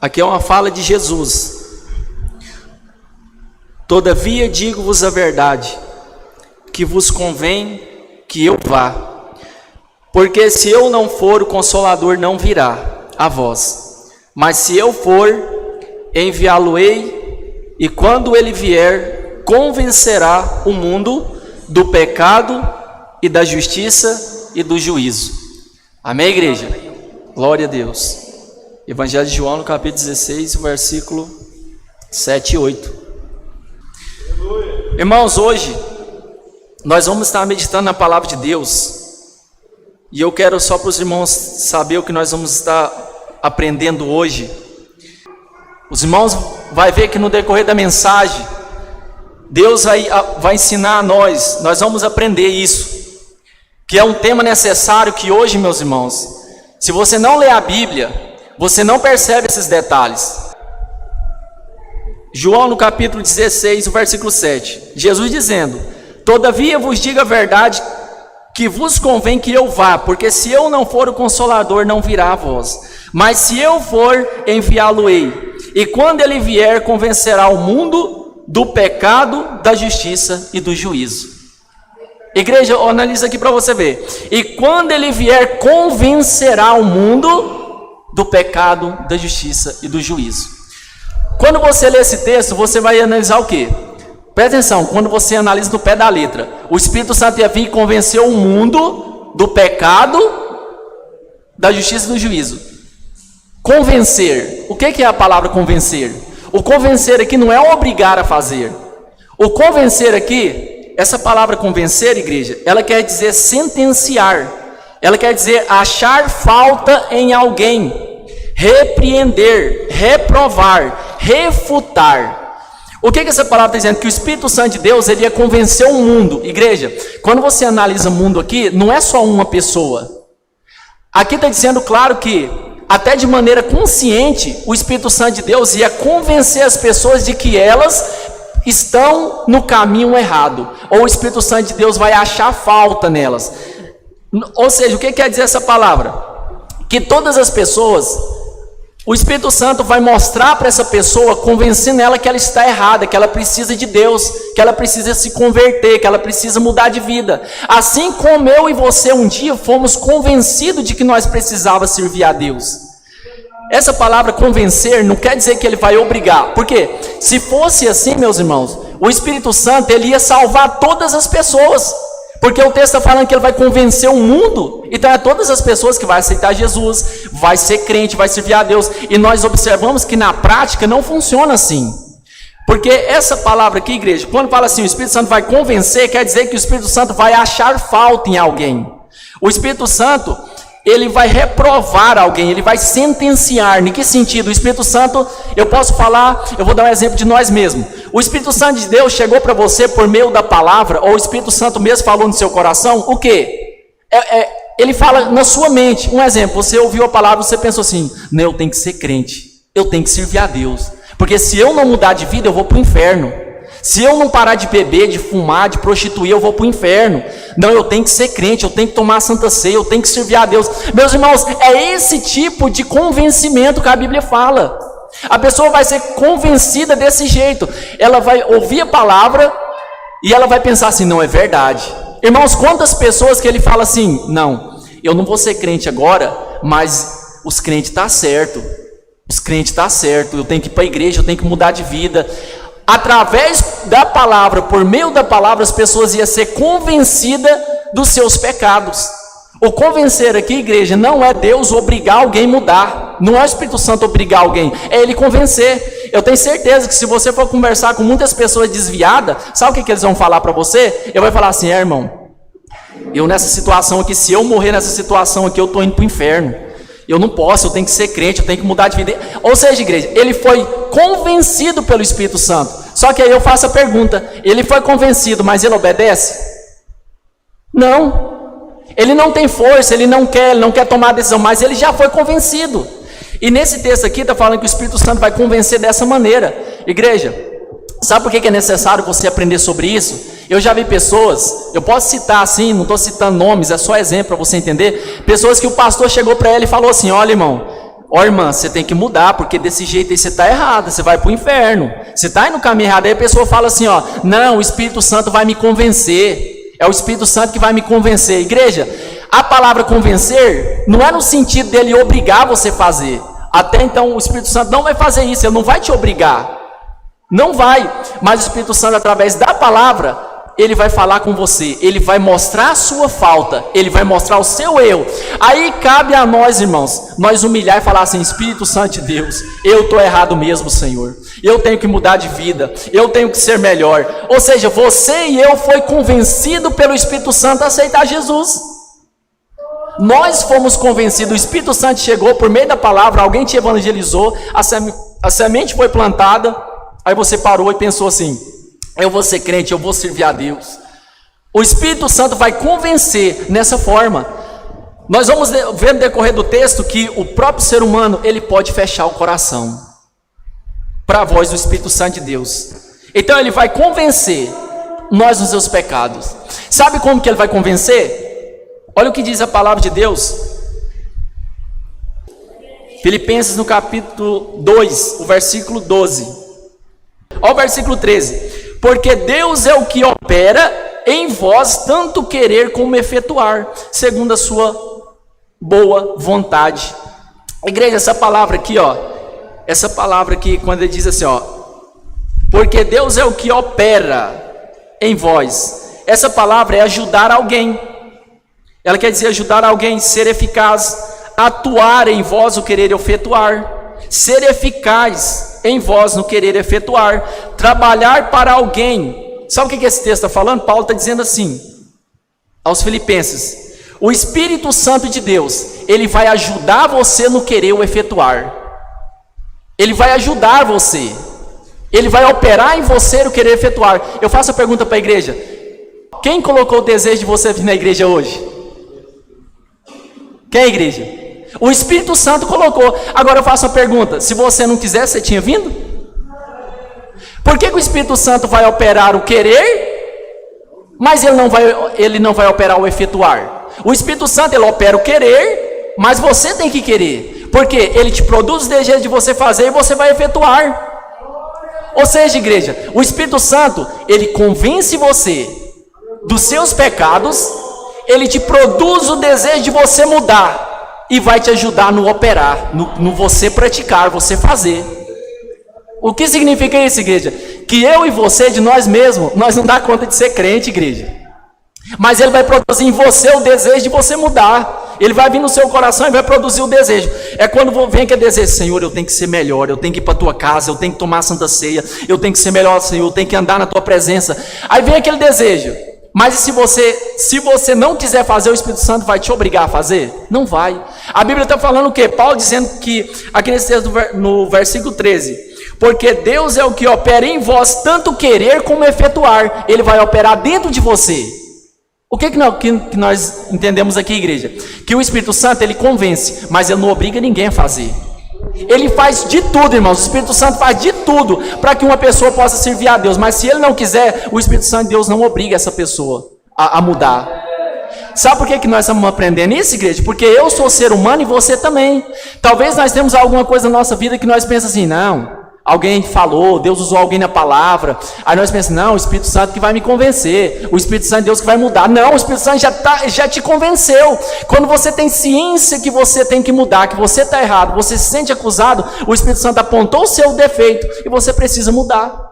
Aqui é uma fala de Jesus. Todavia digo-vos a verdade, que vos convém que eu vá, porque se eu não for, o Consolador não virá a vós, mas se eu for, enviá-lo-ei, e quando ele vier, convencerá o mundo do pecado e da justiça e do juízo. Amém, igreja? Glória a Deus. Evangelho de João, no capítulo 16, versículo 7 e 8. Irmãos, hoje nós vamos estar meditando na palavra de Deus, e eu quero só para os irmãos saber o que nós vamos estar aprendendo hoje. Os irmãos vão ver que no decorrer da mensagem, Deus vai ensinar a nós vamos aprender isso, que é um tema necessário, que hoje, meus irmãos, se você não lê a Bíblia, você não percebe esses detalhes. João no capítulo 16, o versículo 7, Jesus dizendo: todavia vos digo a verdade, que vos convém que eu vá, porque se eu não for, o Consolador não virá a vós, mas se eu for, enviá-lo-ei, e quando ele vier, convencerá o mundo do pecado, da justiça e do juízo. Igreja, analisa aqui para você ver. E quando ele vier, convencerá o mundo do pecado, da justiça e do juízo. Quando você lê esse texto, você vai analisar o quê? Presta atenção, quando você analisa no pé da letra, o Espírito Santo ia vir e convencer o mundo do pecado, da justiça e do juízo. Convencer, o que é a palavra convencer? O convencer aqui não é obrigar a fazer. O convencer aqui, essa palavra convencer, igreja, ela quer dizer sentenciar. Ela quer dizer achar falta em alguém, repreender, reprovar, refutar. O que essa palavra está dizendo? Que o Espírito Santo de Deus, ele ia convencer o mundo. Igreja, quando você analisa o mundo aqui, não é só uma pessoa. Aqui está dizendo claro que, até de maneira consciente, o Espírito Santo de Deus ia convencer as pessoas de que elas estão no caminho errado. Ou o Espírito Santo de Deus vai achar falta nelas. Ou seja, o que quer dizer essa palavra? Que todas as pessoas, o Espírito Santo vai mostrar para essa pessoa, convencendo ela que ela está errada, que ela precisa de Deus, que ela precisa se converter, que ela precisa mudar de vida. Assim como eu e você um dia fomos convencidos de que nós precisávamos servir a Deus. Essa palavra convencer não quer dizer que ele vai obrigar. Por quê? Se fosse assim, meus irmãos, o Espírito Santo, ele ia salvar todas as pessoas. Porque o texto está falando que ele vai convencer o mundo. Então é todas as pessoas que vão aceitar Jesus, vai ser crente, vai servir a Deus. E nós observamos que na prática não funciona assim. Porque essa palavra aqui, igreja, quando fala assim, o Espírito Santo vai convencer, quer dizer que o Espírito Santo vai achar falta em alguém. O Espírito Santo, ele vai reprovar alguém, ele vai sentenciar. Em que sentido? O Espírito Santo, eu posso falar, eu vou dar um exemplo de nós mesmos. O Espírito Santo de Deus chegou para você por meio da palavra, ou o Espírito Santo mesmo falou no seu coração, o quê? Ele fala na sua mente. Um exemplo, você ouviu a palavra, você pensou assim: não, eu tenho que ser crente, eu tenho que servir a Deus, porque se eu não mudar de vida, eu vou para o inferno. Se eu não parar de beber, de fumar, de prostituir, eu vou para o inferno. Não, eu tenho que ser crente, eu tenho que tomar a Santa Ceia, eu tenho que servir a Deus. Meus irmãos, é esse tipo de convencimento que a Bíblia fala. A pessoa vai ser convencida desse jeito. Ela vai ouvir a palavra e ela vai pensar assim: não, é verdade. Irmãos, quantas pessoas que ele fala assim: não, eu não vou ser crente agora, mas os crentes estão certo. Os crentes estão certo, eu tenho que ir para a igreja, eu tenho que mudar de vida. Através da palavra, por meio da palavra, as pessoas iam ser convencidas dos seus pecados. O convencer aqui, igreja, não é Deus obrigar alguém a mudar. Não é o Espírito Santo obrigar alguém, é Ele convencer. Eu tenho certeza que se você for conversar com muitas pessoas desviadas, sabe o que eles vão falar para você? Ele vai falar assim: irmão, eu nessa situação aqui, se eu morrer nessa situação aqui, eu estou indo para o inferno. Eu não posso, eu tenho que ser crente, eu tenho que mudar de vida. Ou seja, igreja, ele foi convencido pelo Espírito Santo. Só que aí eu faço a pergunta: ele foi convencido, mas ele obedece? Não. Ele não tem força, ele não quer tomar a decisão, mas ele já foi convencido. E nesse texto aqui está falando que o Espírito Santo vai convencer dessa maneira. Igreja, sabe por que é necessário você aprender sobre isso? Eu já vi pessoas, eu posso citar assim, não estou citando nomes, é só exemplo para você entender. Pessoas que o pastor chegou para ela e falou assim: olha, irmão, Ó irmã, você tem que mudar, porque desse jeito aí você está errado, você vai para o inferno, você está indo no caminho errado. Aí a pessoa fala assim, ó, não, o Espírito Santo vai me convencer, é o Espírito Santo que vai me convencer. Igreja, a palavra convencer não é no sentido dele obrigar você a fazer. Até então o Espírito Santo não vai fazer isso, ele não vai te obrigar, não vai, mas o Espírito Santo através da palavra, ele vai falar com você, ele vai mostrar a sua falta, ele vai mostrar o seu erro. Aí cabe a nós, irmãos, nós humilhar e falar assim, Espírito Santo de Deus, eu estou errado mesmo, Senhor, eu tenho que mudar de vida, eu tenho que ser melhor. Ou seja, você e eu foi convencido pelo Espírito Santo a aceitar Jesus. Nós fomos convencidos, o Espírito Santo chegou por meio da palavra, alguém te evangelizou, a semente foi plantada, aí você parou e pensou assim, eu vou ser crente, eu vou servir a Deus. O Espírito Santo vai convencer nessa forma. Nós vamos ver no decorrer do texto que o próprio ser humano, ele pode fechar o coração para a voz do Espírito Santo de Deus. Então ele vai convencer nós dos seus pecados. Sabe como que ele vai convencer? Olha o que diz a palavra de Deus. Filipenses no capítulo 2, o versículo 12. Olha o versículo 13. Porque Deus é o que opera em vós tanto querer como efetuar, segundo a sua boa vontade. Igreja, essa palavra aqui, ó, essa palavra aqui, quando ele diz assim, ó, porque Deus é o que opera em vós, essa palavra é ajudar alguém. Ela quer dizer ajudar alguém, ser eficaz, atuar em vós o querer efetuar, ser eficaz em vós no querer efetuar, trabalhar para alguém. Sabe o que esse texto está falando? Paulo está dizendo assim aos filipenses, o Espírito Santo de Deus, ele vai ajudar você no querer o efetuar, ele vai ajudar você, ele vai operar em você o querer efetuar. Eu faço a pergunta para a igreja, quem colocou o desejo de você vir na igreja hoje? Quem é a igreja? O Espírito Santo colocou. Agora eu faço a pergunta, se você não quisesse, você tinha vindo? Por que o Espírito Santo vai operar o querer, mas ele não vai operar o efetuar? O Espírito Santo, ele opera o querer, mas você tem que querer, porque ele te produz o desejo de você fazer e você vai efetuar. Ou seja, igreja, o Espírito Santo, ele convence você dos seus pecados, ele te produz o desejo de você mudar e vai te ajudar no operar, no você praticar, você fazer. O que significa isso, igreja? Que eu e você, de nós mesmos, nós não dá conta de ser crente, igreja. Mas ele vai produzir em você o desejo de você mudar. Ele vai vir no seu coração e vai produzir o desejo. É quando vem aquele desejo, Senhor, eu tenho que ser melhor, eu tenho que ir para a tua casa, eu tenho que tomar a Santa Ceia, eu tenho que ser melhor, Senhor, eu tenho que andar na tua presença. Aí vem aquele desejo. Mas se você não quiser fazer, o Espírito Santo vai te obrigar a fazer? Não vai. A Bíblia está falando o quê? Paulo dizendo que, aqui nesse texto, no versículo 13, porque Deus é o que opera em vós, tanto querer como efetuar. Ele vai operar dentro de você. O que nós entendemos aqui, igreja? Que o Espírito Santo, ele convence, mas ele não obriga ninguém a fazer. Ele faz de tudo, irmãos. O Espírito Santo faz de tudo para que uma pessoa possa servir a Deus. Mas se ele não quiser, o Espírito Santo de Deus não obriga essa pessoa a mudar. Sabe por que nós estamos aprendendo isso, igreja? Porque eu sou ser humano e você também. Talvez nós temos alguma coisa na nossa vida que nós pensamos assim, não, alguém falou, Deus usou alguém na palavra. Aí nós pensamos, não, o Espírito Santo que vai me convencer, o Espírito Santo de Deus que vai mudar. Não, o Espírito Santo já te convenceu. Quando você tem ciência que você tem que mudar, que você está errado, você se sente acusado, o Espírito Santo apontou o seu defeito e você precisa mudar.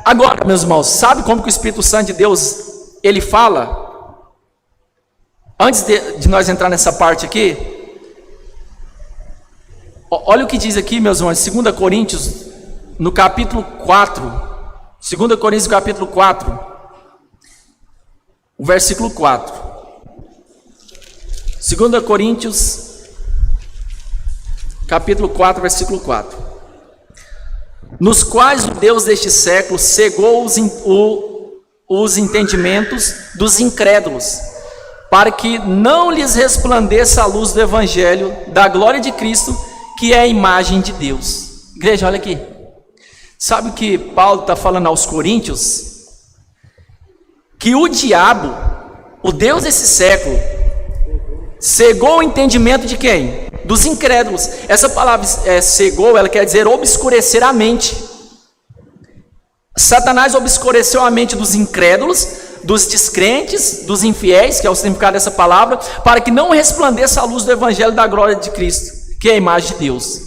Agora, meus irmãos, sabe como que o Espírito Santo de Deus, ele fala? Antes de nós entrar nessa parte aqui, olha o que diz aqui, meus irmãos, 2 Coríntios, no capítulo 4. 2 Coríntios, capítulo 4. O versículo 4. 2 Coríntios, capítulo 4, versículo 4. Nos quais o Deus deste século cegou os entendimentos dos incrédulos, para que não lhes resplandeça a luz do Evangelho da glória de Cristo, que é a imagem de Deus. Igreja, olha aqui. Sabe o que Paulo está falando aos coríntios? Que o diabo, o Deus desse século, cegou o entendimento de quem? dos incrédulos. Essa palavra cegou, ela quer dizer obscurecer a mente. Satanás obscureceu a mente dos incrédulos, dos descrentes, dos infiéis, que é o significado dessa palavra, para que não resplandeça a luz do evangelho da glória de Cristo, que é a imagem de Deus.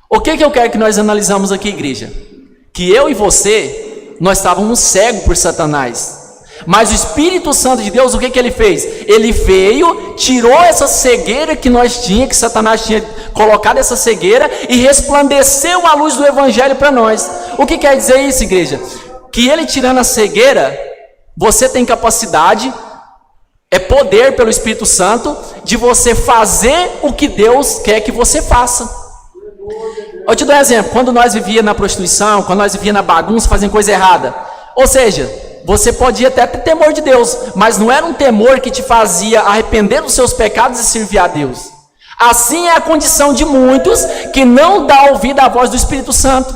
O que eu quero que nós analisamos aqui, igreja? Que eu e você, nós estávamos cegos por Satanás. Mas o Espírito Santo de Deus, o que ele fez? Ele veio, tirou essa cegueira que nós tínhamos, que Satanás tinha colocado essa cegueira, e resplandeceu a luz do evangelho para nós. O que quer dizer isso, igreja? Que ele tirando a cegueira, você tem capacidade, é poder pelo Espírito Santo, de você fazer o que Deus quer que você faça. Eu te dou um exemplo. Quando nós vivíamos na prostituição, quando nós vivíamos na bagunça, fazendo coisa errada, ou seja, você podia até ter temor de Deus, mas não era um temor que te fazia arrepender dos seus pecados e servir a Deus. Assim é a condição de muitos que não dão ouvido à voz do Espírito Santo.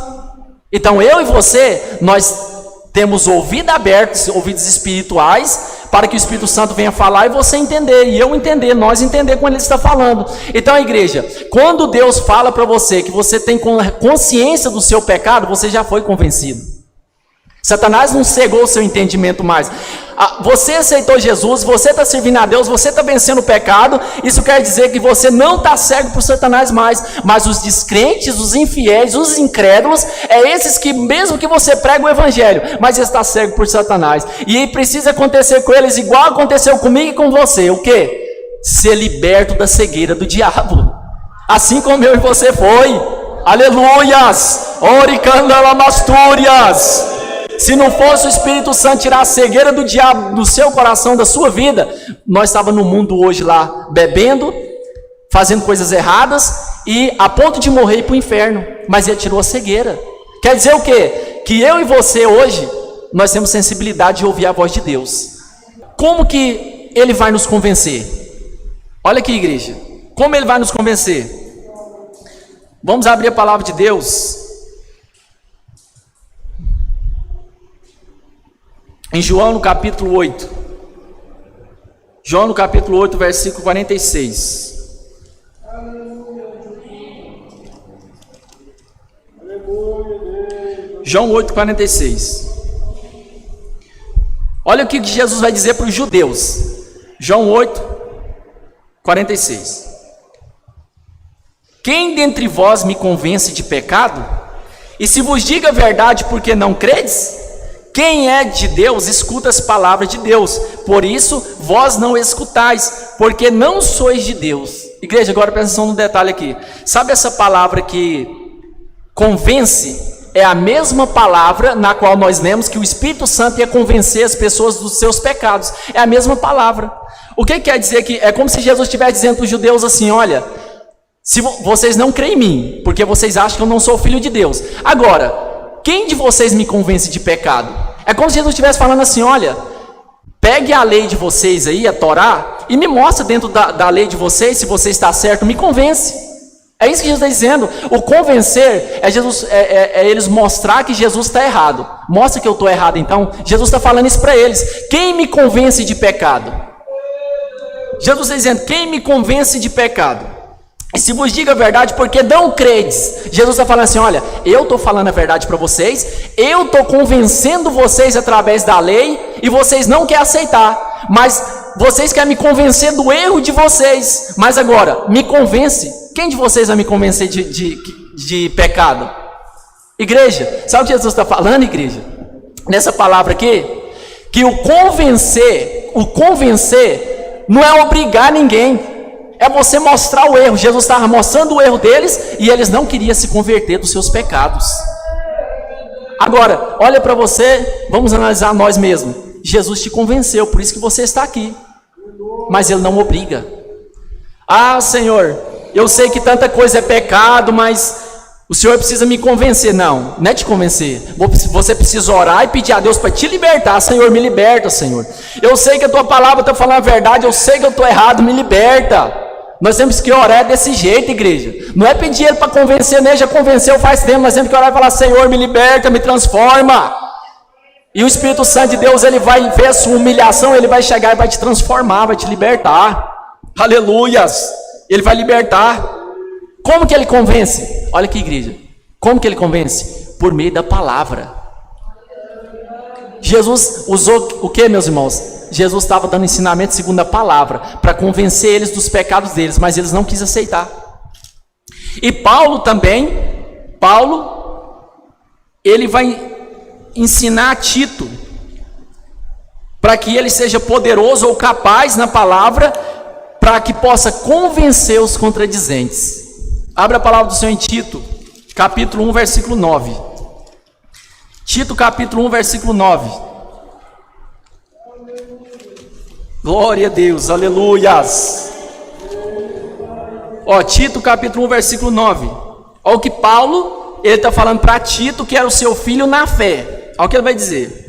Então eu e você, nós temos ouvidos abertos, ouvidos espirituais, para que o Espírito Santo venha falar e você entender, e eu entender, nós entender quando ele está falando. Então, igreja, quando Deus fala para você que você tem consciência do seu pecado, você já foi convencido. Satanás não cegou o seu entendimento mais. Você aceitou Jesus, você está servindo a Deus, você está vencendo o pecado. Isso quer dizer que você não está cego por Satanás mais. Mas os descrentes, os infiéis, os incrédulos, é esses que mesmo que você prega o evangelho, mas está cego por Satanás. E precisa acontecer com eles igual aconteceu comigo e com você. O quê? Ser liberto da cegueira do diabo. Assim como eu e você foi. Aleluias! Oricandalabastúrias! Se não fosse o Espírito Santo tirar a cegueira do diabo do seu coração, da sua vida, nós estávamos no mundo hoje lá, bebendo, fazendo coisas erradas, e a ponto de morrer e ir para o inferno. Mas ele tirou a cegueira. Quer dizer o quê? Que eu e você hoje, nós temos sensibilidade de ouvir a voz de Deus. Como que ele vai nos convencer? Olha aqui, igreja. Como ele vai nos convencer? Vamos abrir a palavra de Deus em João no capítulo 8. João no capítulo 8, versículo 46. João 8, 46. Olha o que Jesus vai dizer para os judeus. João 8, 46. Quem dentre vós me convence de pecado? E se vos diga a verdade, porque não credes? Quem é de Deus, escuta as palavras de Deus. Por isso, vós não escutais, porque não sois de Deus. Igreja, agora presta atenção no detalhe aqui. Sabe essa palavra que convence? É a mesma palavra na qual nós lemos que o Espírito Santo ia convencer as pessoas dos seus pecados. É a mesma palavra. O que quer dizer que é como se Jesus estivesse dizendo para os judeus assim: olha, se vocês não creem em mim, porque vocês acham que eu não sou filho de Deus. Agora, quem de vocês me convence de pecado? É como se Jesus estivesse falando assim: olha, pegue a lei de vocês aí, a Torá, e me mostra dentro da lei de vocês, se você está certo, me convence. É isso que Jesus está dizendo. O convencer é eles mostrar que Jesus está errado. Mostra que eu estou errado. Então, Jesus está falando isso para eles. Quem me convence de pecado? Jesus está dizendo: quem me convence de pecado? E se vos diga a verdade, porque não credes. Jesus está falando assim: olha, eu estou falando a verdade para vocês, eu estou convencendo vocês através da lei, e vocês não querem aceitar, mas vocês querem me convencer do erro de vocês. Mas agora, me convence. Quem de vocês vai me convencer de pecado? Igreja, sabe o que Jesus está falando, igreja? Nessa palavra aqui, que o convencer não é obrigar ninguém. É você mostrar o erro. Jesus estava mostrando o erro deles e eles não queriam se converter dos seus pecados. Agora, olha para você, vamos analisar nós mesmos. Jesus te convenceu, por isso que você está aqui. Mas ele não obriga. Ah, Senhor, eu sei que tanta coisa é pecado, mas o Senhor precisa me convencer. Não é te convencer. Você precisa orar e pedir a Deus para te libertar. Senhor, me liberta, Senhor. Eu sei que a tua palavra está falando a verdade, eu sei que eu estou errado, me liberta. Nós temos que orar desse jeito, igreja. Não é pedir ele para convencer, né? Já convenceu faz tempo. Nós temos que orar e falar: Senhor, me liberta, me transforma. E o Espírito Santo de Deus, ele vai ver a sua humilhação, ele vai chegar e vai te transformar, vai te libertar. Aleluias! Ele vai libertar. Como que ele convence? Olha aqui, igreja. Como que ele convence? Por meio da palavra. Jesus usou o que, meus irmãos? Jesus estava dando ensinamento segundo a palavra, para convencer eles dos pecados deles, mas eles não quis aceitar. E Paulo também, ele vai ensinar a Tito, para que ele seja poderoso ou capaz na palavra, para que possa convencer os contradizentes. Abra a palavra do Senhor em Tito, capítulo 1, versículo 9. Tito, capítulo 1, versículo 9. Glória a Deus, aleluias. Tito, capítulo 1, versículo 9. Olha o que Paulo, ele está falando para Tito, que era o seu filho na fé. Olha o que ele vai dizer.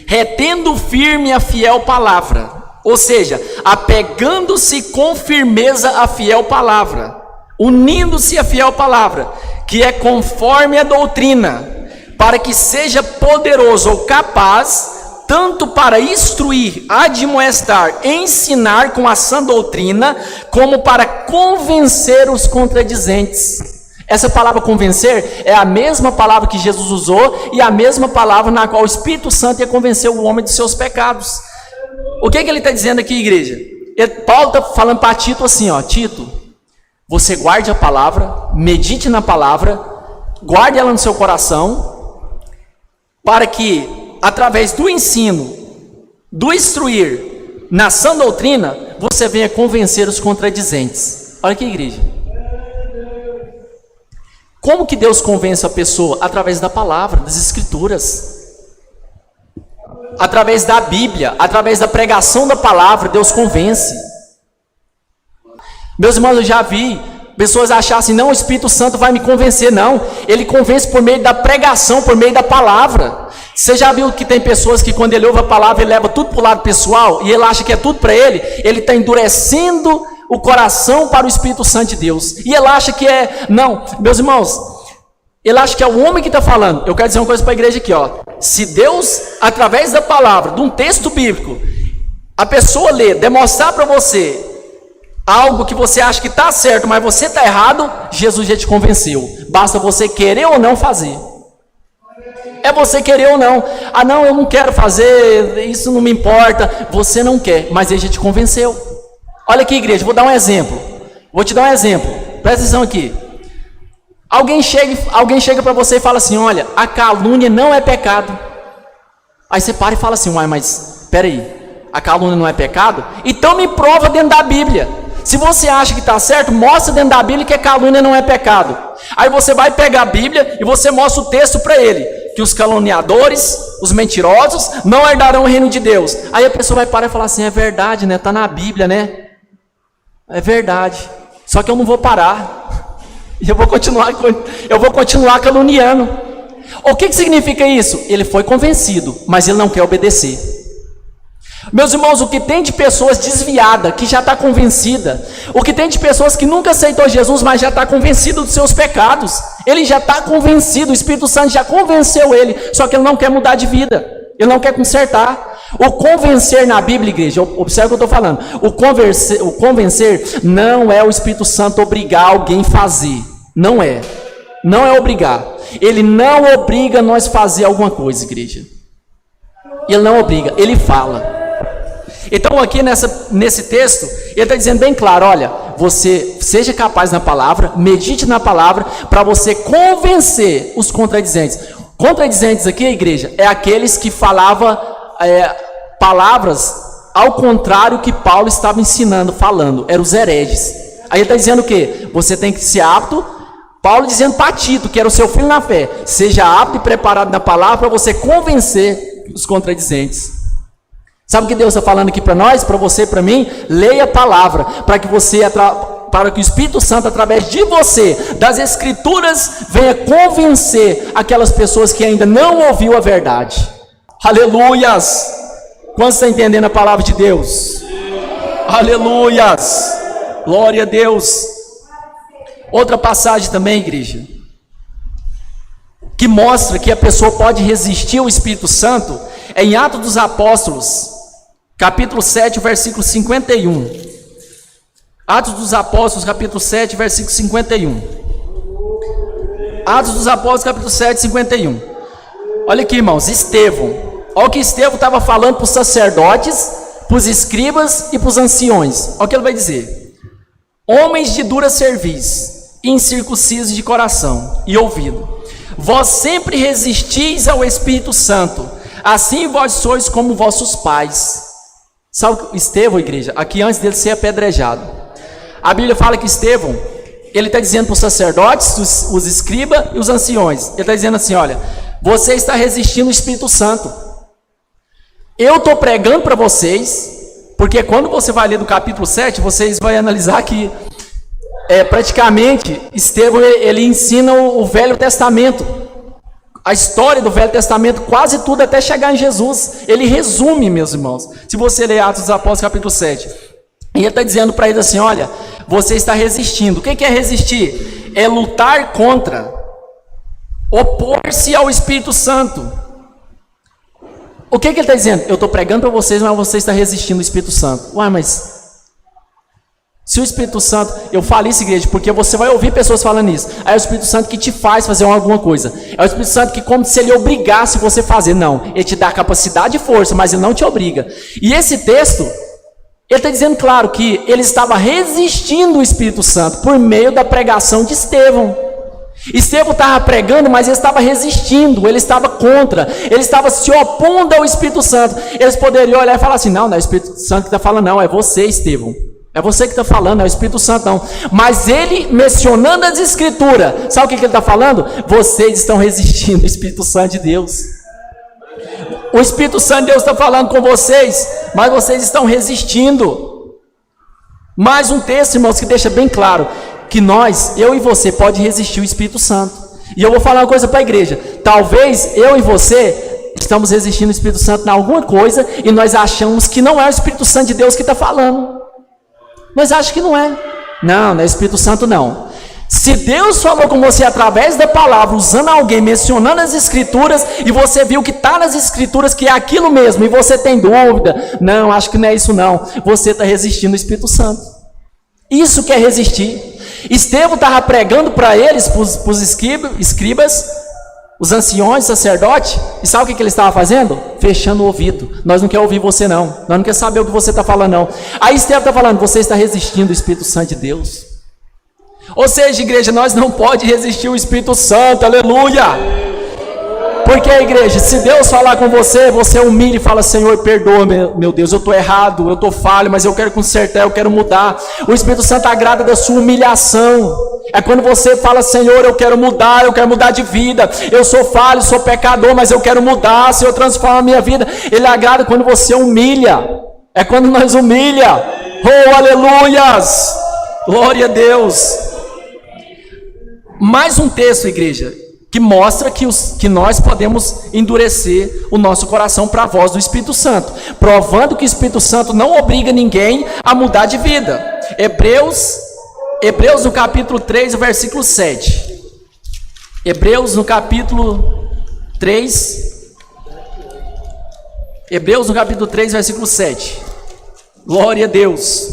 Retendo firme a fiel palavra, ou seja, apegando-se com firmeza à fiel palavra, unindo-se à fiel palavra, que é conforme a doutrina, para que seja poderoso ou capaz, tanto para instruir, admoestar, ensinar com a sã doutrina, como para convencer os contradizentes. Essa palavra convencer é a mesma palavra que Jesus usou e a mesma palavra na qual o Espírito Santo ia convencer o homem dos seus pecados. O que ele está dizendo aqui, igreja? Paulo está falando para Tito assim, Tito, você guarde a palavra, medite na palavra, guarde ela no seu coração, para que, através do ensino, do instruir, na sã doutrina, você venha convencer os contradizentes. Olha aqui, igreja. Como que Deus convence a pessoa? Através da palavra, das escrituras. Através da Bíblia, através da pregação da palavra, Deus convence. Meus irmãos, eu já vi pessoas acharem assim, não, o Espírito Santo vai me convencer. Não, ele convence por meio da pregação, por meio da palavra. Você já viu que tem pessoas que quando ele ouve a palavra, ele leva tudo para o lado pessoal, e ele acha que é tudo para ele está endurecendo o coração para o Espírito Santo de Deus, e ele acha que não, meus irmãos, ele acha que é o homem que está falando. Eu quero dizer uma coisa para a igreja aqui, se Deus, através da palavra, de um texto bíblico, a pessoa ler, demonstrar para você algo que você acha que está certo, mas você está errado, Jesus já te convenceu, basta você querer ou não fazer. É você querer ou não. Não, eu não quero fazer, isso não me importa. Você não quer, mas ele já te convenceu. Olha aqui, igreja, vou dar um exemplo. Vou te dar um exemplo. Presta atenção aqui. Alguém chega para você e fala assim, olha, a calúnia não é pecado. Aí você para e fala assim, mas espera aí, a calúnia não é pecado? Então me prova dentro da Bíblia. Se você acha que está certo, mostra dentro da Bíblia que a calúnia não é pecado. Aí você vai pegar a Bíblia e você mostra o texto para ele, que os caluniadores, os mentirosos, não herdarão o reino de Deus. Aí a pessoa vai parar e falar assim, é verdade, né? Está na Bíblia, né? É verdade, só que eu não vou parar, eu vou continuar caluniando. O que significa isso? Ele foi convencido, mas ele não quer obedecer. Meus irmãos, o que tem de pessoas desviadas, que já está convencida, o que tem de pessoas que nunca aceitou Jesus, mas já está convencido dos seus pecados, ele já está convencido, o Espírito Santo já convenceu ele, só que ele não quer mudar de vida, ele não quer consertar. O convencer na Bíblia, igreja, observe o que eu estou falando, o convencer não é o Espírito Santo obrigar alguém a fazer, não é obrigar, ele não obriga nós a fazer alguma coisa, igreja, ele não obriga, ele fala. Então aqui nesse texto, ele está dizendo bem claro, olha, você seja capaz na palavra, medite na palavra, para você convencer os contradizentes. Contradizentes aqui, igreja, é aqueles que falavam palavras ao contrário que Paulo estava falando, eram os hereges. Aí ele está dizendo o quê? Você tem que ser apto, Paulo dizendo para Tito, que era o seu filho na fé, seja apto e preparado na palavra para você convencer os contradizentes. Sabe o que Deus está falando aqui para nós, para você e para mim? Leia a palavra, para que o Espírito Santo, através de você, das Escrituras, venha convencer aquelas pessoas que ainda não ouviu a verdade. Aleluias! Quantos estão entendendo a palavra de Deus? Aleluias! Glória a Deus! Outra passagem também, igreja, que mostra que a pessoa pode resistir ao Espírito Santo, é em Atos dos Apóstolos, capítulo 7, versículo 51. Atos dos Apóstolos, capítulo 7, versículo 51. Atos dos Apóstolos, capítulo 7, 51. Olha aqui, irmãos, Estevão. Olha o que Estevão estava falando para os sacerdotes, para os escribas e para os anciões. Olha o que ele vai dizer. Homens de dura cerviz, incircuncisos de coração e ouvido, vós sempre resistis ao Espírito Santo, assim vós sois como vossos pais. Sabe Estevão, igreja, aqui antes dele ser apedrejado, a Bíblia fala que Estevão, ele está dizendo para os sacerdotes, os escribas e os anciões, ele está dizendo assim, olha, você está resistindo ao Espírito Santo. Eu estou pregando para vocês, porque quando você vai ler do capítulo 7, vocês vão analisar que praticamente Estevão ele ensina o Velho Testamento, a história do Velho Testamento, quase tudo até chegar em Jesus. Ele resume, meus irmãos, se você ler Atos dos Apóstolos capítulo 7, e ele está dizendo para eles assim, olha, você está resistindo. O que é resistir? É lutar contra, opor-se ao Espírito Santo. O que ele está dizendo? Eu estou pregando para vocês, mas você está resistindo ao Espírito Santo. Ué, mas se o Espírito Santo, eu falo isso, igreja, porque você vai ouvir pessoas falando isso. Aí é o Espírito Santo que te faz fazer alguma coisa. É o Espírito Santo que, como se ele obrigasse você a fazer. Não, ele te dá capacidade e força, mas ele não te obriga. E esse texto, ele está dizendo, claro, que ele estava resistindo ao Espírito Santo por meio da pregação de Estevão. Estevão estava pregando, mas ele estava resistindo, ele estava contra, ele estava se opondo ao Espírito Santo. Eles poderiam olhar e falar assim, não é o Espírito Santo que está falando, não, é você, Estevão. É você que está falando, não é o Espírito Santo não. Mas ele, mencionando as Escrituras, sabe o que ele está falando? Vocês estão resistindo ao Espírito Santo de Deus. O Espírito Santo de Deus está falando com vocês, mas vocês estão resistindo. Mais um texto, irmãos, que deixa bem claro que nós, eu e você, pode resistir ao Espírito Santo. E eu vou falar uma coisa para a igreja. Talvez eu e você estamos resistindo ao Espírito Santo em alguma coisa e nós achamos que não é o Espírito Santo de Deus que está falando. Nós achamos que não é. Não é o Espírito Santo não. Se Deus falou com você através da palavra, usando alguém, mencionando as Escrituras, e você viu que está nas Escrituras que é aquilo mesmo, e você tem dúvida, não, acho que não é isso não, você está resistindo ao Espírito Santo. Isso que é resistir. Estevão estava pregando para eles, para os escribas, os anciões, sacerdotes, e sabe o que ele estava fazendo? Fechando o ouvido. Nós não queremos ouvir você não, nós não queremos saber o que você está falando não. Aí Estevão está falando, você está resistindo ao Espírito Santo de Deus. Ou seja, igreja, nós não podemos resistir ao Espírito Santo, aleluia. Porque, igreja, se Deus falar com você, você humilha e fala, Senhor, perdoa, meu Deus, eu estou errado, eu estou falho, mas eu quero consertar, eu quero mudar. O Espírito Santo agrada da sua humilhação. É quando você fala, Senhor, eu quero mudar de vida, eu sou falho, sou pecador, mas eu quero mudar, Senhor, transforma a minha vida. Ele agrada quando você humilha, é quando nós humilha. Oh, aleluias, glória a Deus. Mais um texto, igreja, que mostra que nós podemos endurecer o nosso coração para a voz do Espírito Santo, provando que o Espírito Santo não obriga ninguém a mudar de vida. Hebreus no capítulo 3, versículo 7. Hebreus no capítulo 3, versículo 7. Glória a Deus.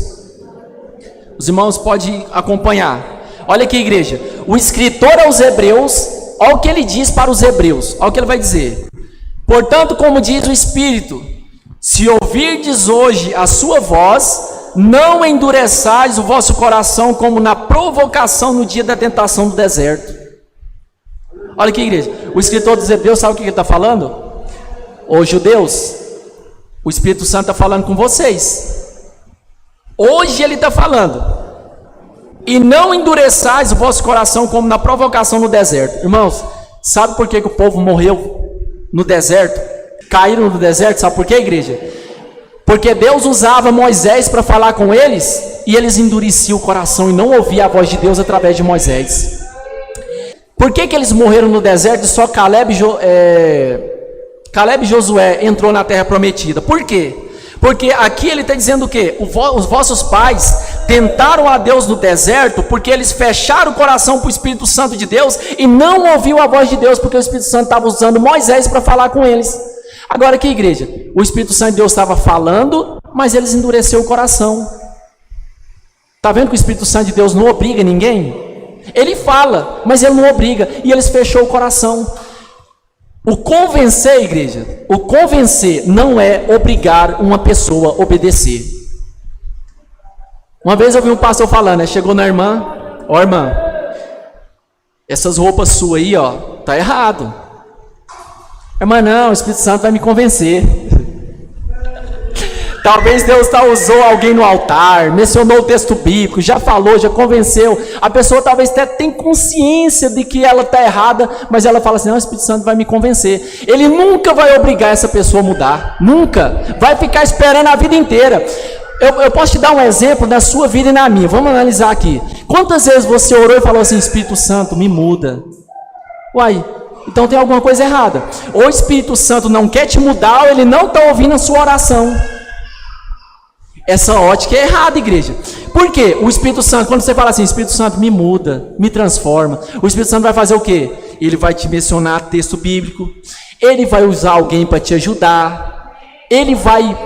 Os irmãos podem acompanhar. Olha aqui, igreja, o escritor aos Hebreus, olha o que ele diz para os Hebreus, olha o que ele vai dizer. Portanto, como diz o Espírito, se ouvirdes hoje a sua voz, não endureçais o vosso coração como na provocação no dia da tentação do deserto. Olha aqui, igreja, o escritor dos Hebreus, sabe o que ele está falando? Ô judeus, o Espírito Santo está falando com vocês. Hoje ele está falando. E não endureçais o vosso coração como na provocação no deserto. Irmãos, sabe por que o povo morreu no deserto? Caíram no deserto, sabe por quê, igreja? Porque Deus usava Moisés para falar com eles, e eles endureciam o coração e não ouviam a voz de Deus através de Moisés. Por que eles morreram no deserto e só Caleb e Josué entrou na terra prometida? Por quê? Porque aqui ele está dizendo o quê? Os vossos pais tentaram a Deus no deserto porque eles fecharam o coração para o Espírito Santo de Deus e não ouviu a voz de Deus, porque o Espírito Santo estava usando Moisés para falar com eles. Agora aqui, igreja, o Espírito Santo de Deus estava falando, mas eles endureceram o coração. Está vendo que o Espírito Santo de Deus não obriga ninguém? Ele fala, mas ele não obriga. E eles fechou o coração. O convencer, igreja, o convencer não é obrigar uma pessoa a obedecer. Uma vez eu vi um pastor falando, né? Chegou na irmã, ó irmã, essas roupas suas aí, ó, tá errado. Irmã, não, o Espírito Santo vai me convencer. Talvez Deus usou alguém no altar, mencionou o texto bíblico, já falou, já convenceu. A pessoa talvez até tenha consciência de que ela está errada, mas ela fala assim, não, o Espírito Santo vai me convencer. Ele nunca vai obrigar essa pessoa a mudar, nunca. Vai ficar esperando a vida inteira. Eu posso te dar um exemplo na sua vida e na minha. Vamos analisar aqui. Quantas vezes você orou e falou assim, Espírito Santo, me muda? Uai, então tem alguma coisa errada. Ou o Espírito Santo não quer te mudar, ou ele não está ouvindo a sua oração. Essa ótica é errada, igreja. Por quê? O Espírito Santo, quando você fala assim, Espírito Santo me muda, me transforma, o Espírito Santo vai fazer o quê? Ele vai te mencionar texto bíblico, ele vai usar alguém para te ajudar, ele vai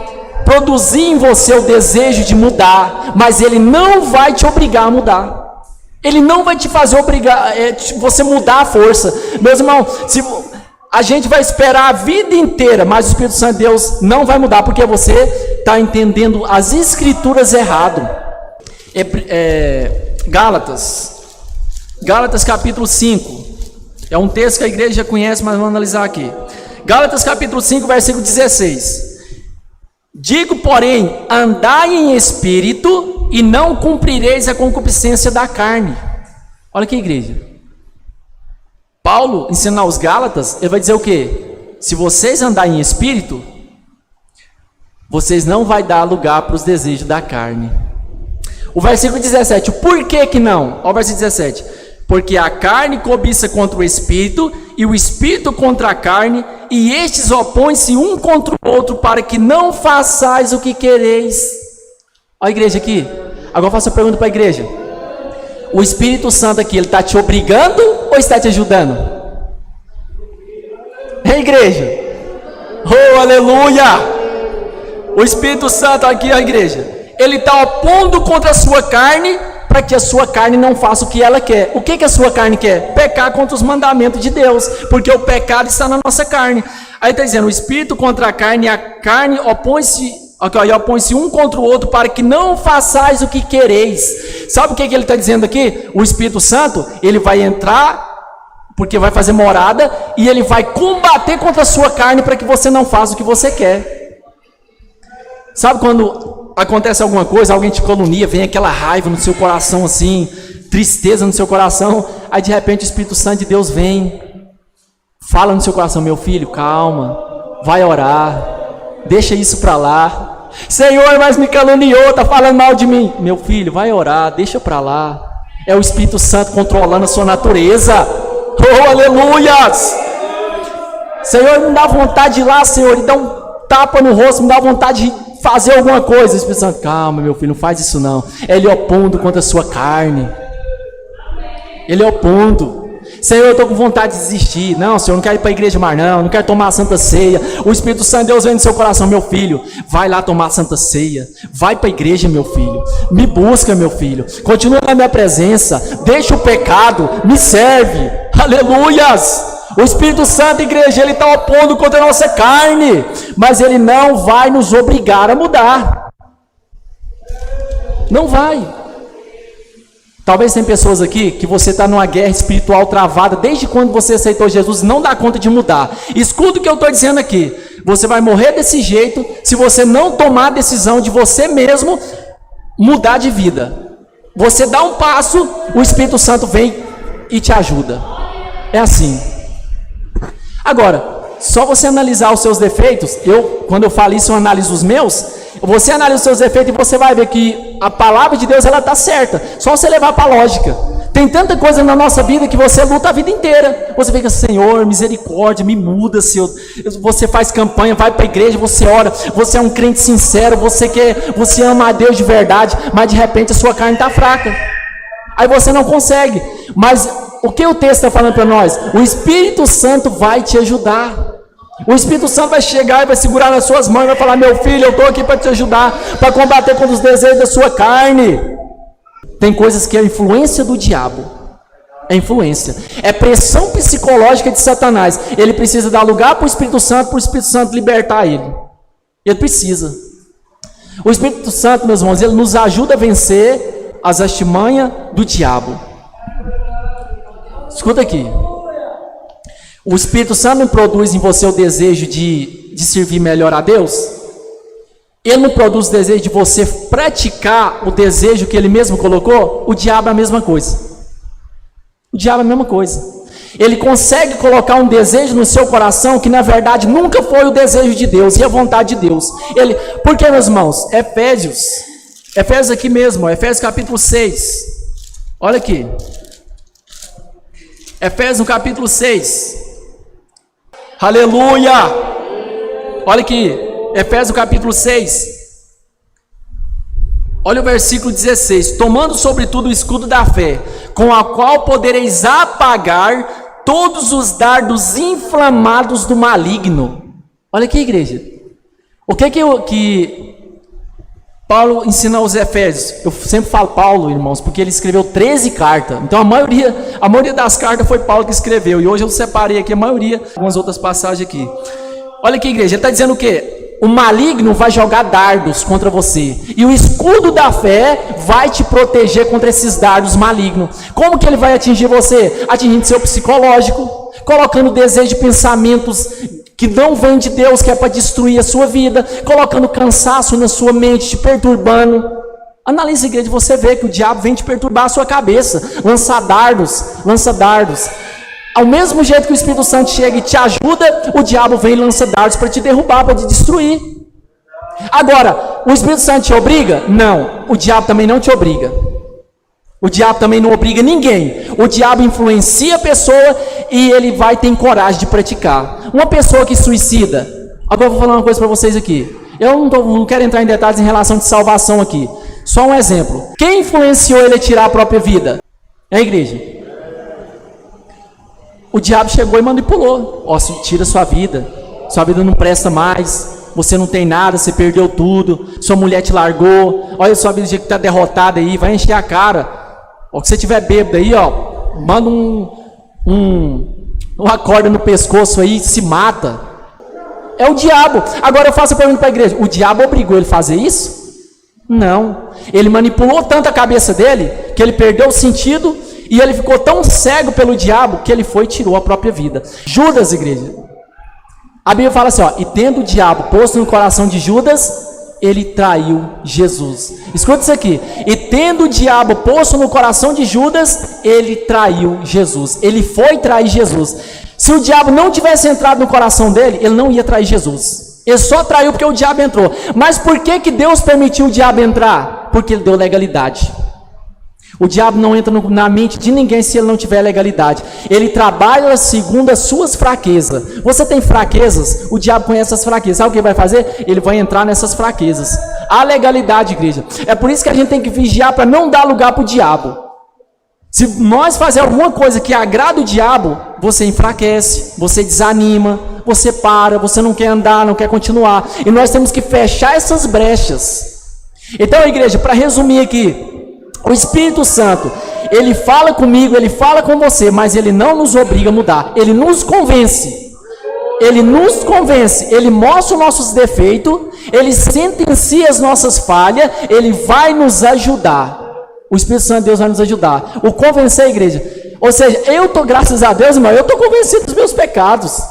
produzir em você o desejo de mudar, mas ele não vai te obrigar a mudar. Ele não vai te fazer obrigar, você mudar a força. Meus irmãos, a gente vai esperar a vida inteira, mas o Espírito Santo de Deus não vai mudar, porque você está entendendo as escrituras errado. Gálatas capítulo 5, é um texto que a igreja já conhece, mas vamos analisar aqui. Gálatas capítulo 5, versículo 16. Digo, porém, andai em espírito e não cumprireis a concupiscência da carne. Olha aqui, igreja. Paulo, ensinando aos Gálatas, ele vai dizer o quê? Se vocês andarem em espírito, vocês não vão dar lugar para os desejos da carne. O versículo 17, por que não? Olha o versículo 17. Porque a carne cobiça contra o espírito, e o espírito contra a carne, e estes opõem-se um contra o outro, para que não façais o que quereis. Olha a igreja aqui. Agora eu faço a pergunta para a igreja. O Espírito Santo aqui, ele está te obrigando ou está te ajudando? É igreja. Oh, aleluia! O Espírito Santo aqui, a igreja, ele está opondo contra a sua carne, para que a sua carne não faça o que ela quer. O que a sua carne quer? Pecar contra os mandamentos de Deus, porque o pecado está na nossa carne. Aí está dizendo, o Espírito contra a carne, e a carne opõe-se um contra o outro, para que não façais o que quereis. Sabe o que ele está dizendo aqui? O Espírito Santo, ele vai entrar, porque vai fazer morada, e ele vai combater contra a sua carne, para que você não faça o que você quer. Sabe quando acontece alguma coisa, alguém te calunia, vem aquela raiva no seu coração assim, tristeza no seu coração, aí de repente o Espírito Santo de Deus vem, fala no seu coração, meu filho, calma, vai orar, deixa isso para lá. Senhor, mas me caluniou, está falando mal de mim. Meu filho, vai orar, deixa para lá. É o Espírito Santo controlando a sua natureza. Oh, aleluias! Senhor, me dá vontade de ir lá, Senhor, e dá um tapa no rosto, me dá vontade de fazer alguma coisa. O Espírito Santo, calma, meu filho, não faz isso não. É ele opondo contra a sua carne. Ele é opondo. Senhor, eu estou com vontade de desistir. Não, Senhor, não quero ir para a igreja mais não quero tomar a Santa Ceia. O Espírito Santo de Deus vem no seu coração, meu filho, vai lá tomar a Santa Ceia. Vai para a igreja, meu filho. Me busca, meu filho. Continua na minha presença. Deixa o pecado. Me serve. Aleluias. O Espírito Santo, igreja, ele está opondo contra a nossa carne, mas ele não vai nos obrigar a mudar. Não vai. Talvez tem pessoas aqui que você está numa guerra espiritual travada desde quando você aceitou Jesus e não dá conta de mudar. Escuta o que eu estou dizendo aqui. Você vai morrer desse jeito se você não tomar a decisão de você mesmo mudar de vida. Você dá um passo, o Espírito Santo vem e te ajuda. É assim. Agora, só você analisar os seus defeitos, quando eu falo isso, eu analiso os meus. Você analisa os seus defeitos e você vai ver que a palavra de Deus, ela está certa. Só você levar para a lógica. Tem tanta coisa na nossa vida que você luta a vida inteira. Você fica, Senhor, misericórdia, me muda, Senhor. Você faz campanha, vai para a igreja, você ora. Você é um crente sincero, você ama a Deus de verdade, mas de repente a sua carne está fraca. Aí você não consegue. Mas o que o texto está falando para nós? O Espírito Santo vai te ajudar. O Espírito Santo vai chegar e vai segurar nas suas mãos e vai falar, meu filho, eu estou aqui para te ajudar, para combater contra os desejos da sua carne. Tem coisas que é influência do diabo. É influência. É pressão psicológica de Satanás. Ele precisa dar lugar para o Espírito Santo libertar ele. Ele precisa. O Espírito Santo, meus irmãos, ele nos ajuda a vencer as artimanhas do diabo. Escuta aqui. O Espírito Santo não produz em você o desejo de servir melhor a Deus? Ele não produz o desejo de você praticar o desejo que ele mesmo colocou? O diabo é a mesma coisa. O diabo é a mesma coisa. Ele consegue colocar um desejo no seu coração que na verdade nunca foi o desejo de Deus e a vontade de Deus. Por que, meus irmãos? Efésios aqui mesmo, Efésios capítulo 6. Olha aqui. Efésios no capítulo 6. Aleluia! Olha aqui, Efésios capítulo 6. Olha o versículo 16. Tomando sobretudo o escudo da fé, com a qual podereis apagar todos os dardos inflamados do maligno. Olha aqui, igreja. O que Paulo ensina aos Efésios? Eu sempre falo Paulo, irmãos, porque ele escreveu 13 cartas. Então a maioria das cartas foi Paulo que escreveu. E hoje eu separei aqui a maioria, algumas outras passagens aqui. Olha aqui, igreja, ele está dizendo o quê? O maligno vai jogar dardos contra você. E o escudo da fé vai te proteger contra esses dardos malignos. Como que ele vai atingir você? Atingindo seu psicológico, colocando desejo de pensamentos que não vem de Deus, que é para destruir a sua vida, colocando cansaço na sua mente, te perturbando. Analise a igreja, você vê que o diabo vem te perturbar a sua cabeça, lança dardos. Ao mesmo jeito que o Espírito Santo chega e te ajuda, o diabo vem e lança dardos para te derrubar, para te destruir. Agora, o Espírito Santo te obriga? Não, o diabo também não te obriga. O diabo também não obriga ninguém. O diabo influencia a pessoa e ele vai ter coragem de praticar. Uma pessoa que suicida, agora eu vou falar uma coisa para vocês aqui. Eu não quero entrar em detalhes em relação de salvação aqui. Só um exemplo. Quem influenciou ele a tirar a própria vida? É a igreja. O diabo chegou e manipulou. Ó, tira sua vida não presta mais, você não tem nada, você perdeu tudo, sua mulher te largou, olha sua vida que está derrotada aí, vai encher a cara. Ó, se você tiver bêbado aí, ó, manda uma corda no pescoço aí, se mata. É o diabo. Agora eu faço a pergunta para a igreja: o diabo obrigou ele a fazer isso? Não. Ele manipulou tanto a cabeça dele que ele perdeu o sentido. E ele ficou tão cego pelo diabo que ele foi e tirou a própria vida. Judas, igreja. A Bíblia fala assim, ó, e tendo o diabo posto no coração de Judas, ele traiu Jesus. Escuta isso aqui. E tendo o diabo posto no coração de Judas, ele traiu Jesus. Ele foi trair Jesus. Se o diabo não tivesse entrado no coração dele, ele não ia trair Jesus. Ele só traiu porque o diabo entrou. Mas por que Deus permitiu o diabo entrar? Porque ele deu legalidade. O diabo não entra na mente de ninguém se ele não tiver legalidade. Ele trabalha segundo as suas fraquezas. Você tem fraquezas, o diabo conhece as fraquezas. Sabe o que ele vai fazer? Ele vai entrar nessas fraquezas. A legalidade, igreja. É por isso que a gente tem que vigiar para não dar lugar para o diabo. Se nós fazermos alguma coisa que agrada o diabo, você enfraquece, você desanima, você para, você não quer andar, não quer continuar. E nós temos que fechar essas brechas. Então, igreja, para resumir aqui, o Espírito Santo, ele fala comigo, ele fala com você, mas ele não nos obriga a mudar. Ele nos convence. Ele mostra os nossos defeitos, ele sentencia as nossas falhas, ele vai nos ajudar. O Espírito Santo de Deus vai nos ajudar. O convencer a igreja. Ou seja, graças a Deus, irmão, eu estou convencido dos meus pecados.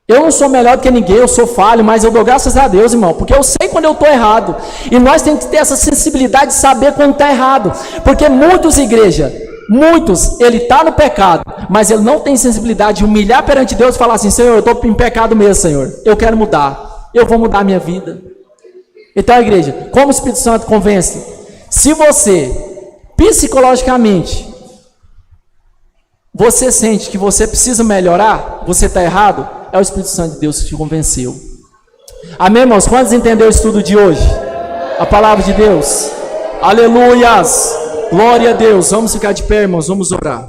Eu não sou melhor do que ninguém, eu sou falho, mas eu dou graças a Deus, irmão, porque eu sei quando eu estou errado. E nós temos que ter essa sensibilidade de saber quando está errado. Porque muitos, igreja, ele está no pecado, mas ele não tem sensibilidade de humilhar perante Deus e falar assim: Senhor, eu estou em pecado mesmo, Senhor, eu quero mudar, eu vou mudar a minha vida. Então, igreja, como o Espírito Santo convence? Se você, psicologicamente, você sente que você precisa melhorar, você está errado, é o Espírito Santo de Deus que te convenceu. Amém, irmãos? Quantos entenderam o estudo de hoje? A palavra de Deus. Aleluias! Glória a Deus. Vamos ficar de pé, irmãos, vamos orar.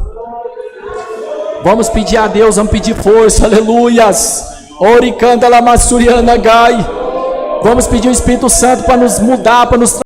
Vamos pedir a Deus, vamos pedir força. Aleluias! Oricanda la massuriana gai. Vamos pedir o Espírito Santo para nos mudar, para nos